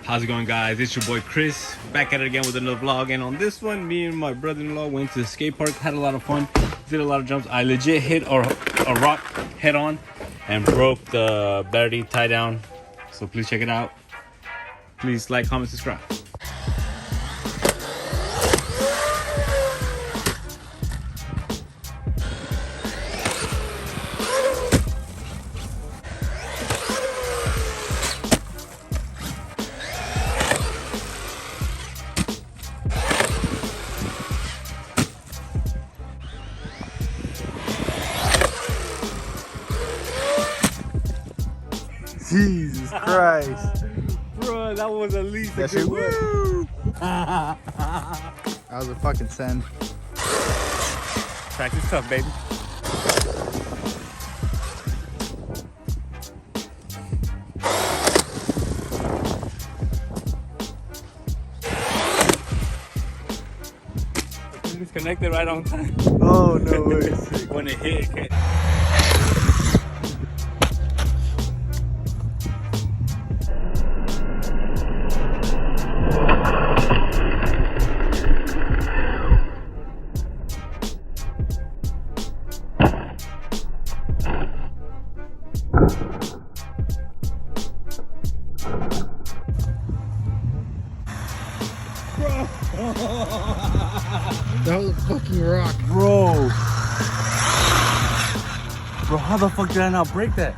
How's it going, guys? It's your boy Chris, back at it again with another vlog. And on this one, me and my brother-in-law went to the skate park, had a lot of fun, did a lot of jumps. I legit hit a rock head on and broke the battery tie down. So please check it out. Please like, comment, subscribe. Jesus Christ. Bro, that was at least a That good shit woo. That was a fucking send. Traxxas is tough, baby. It's connected right on time. Oh, no way. When it hit. That was a fucking rock. Bro, how the fuck did I not break that?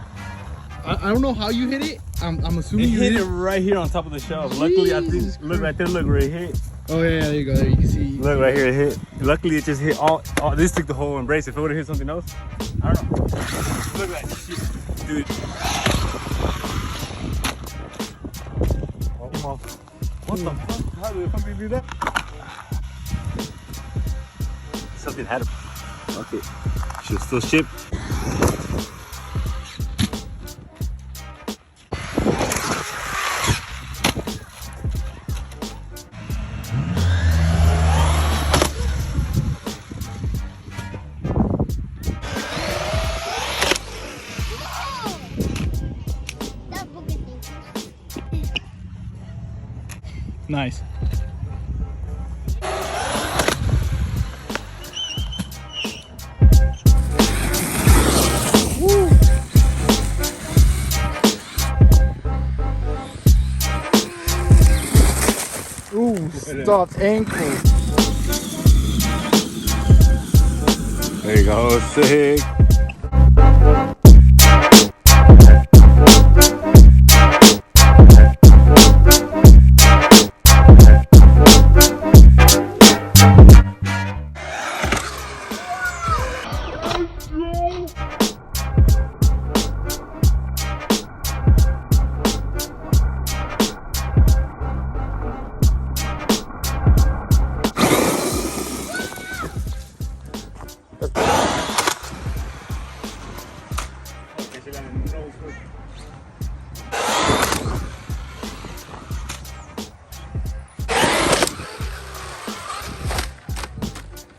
I don't know how you hit it. I'm assuming It you hit it right here on top of the shelf. Luckily, I think, look right there, look where it hit. Oh yeah, there you go. There you can see. Look right here, it hit. Luckily, it just hit all this took the whole embrace. If it would have hit something else, I don't know. Look at that shit, dude. Oh, what the fuck? How did the company do that? Something had it. Okay. Should still ship. Nice. Woo. Ooh, stopped ankle. There you go, sick.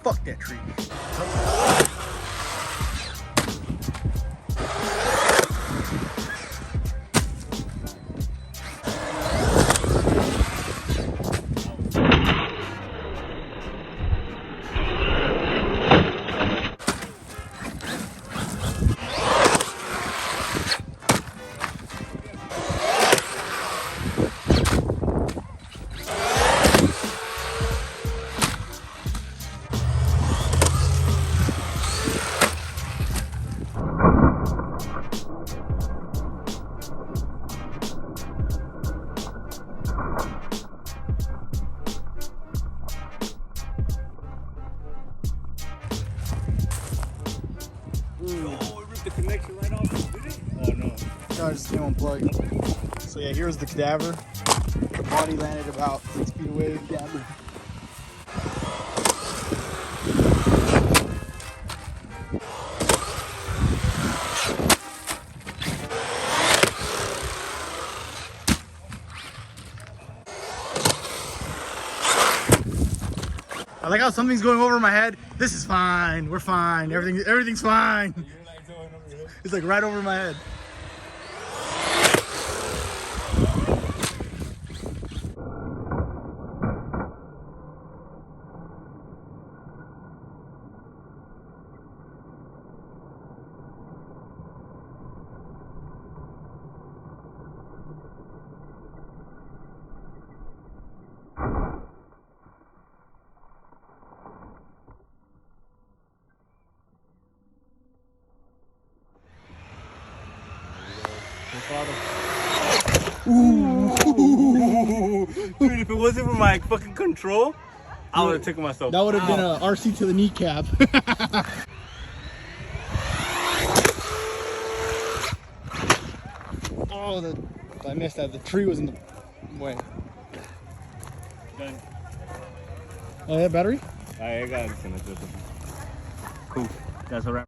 Fuck that tree. Oh, it ripped the connection right off, did it? Oh no. No, I just came unplugged. So yeah, here's the cadaver. The body landed about 6 feet away. The cadaver. I like how something's going over my head. This is fine. We're fine. Everything's fine. It's like right over my head. Ooh. Dude, if it wasn't for my fucking control, I would have taken myself. That would have been a RC to the kneecap. Oh, I missed that. The tree was in the way. Done. Oh, yeah, battery? I got it. Cool. That's a wrap.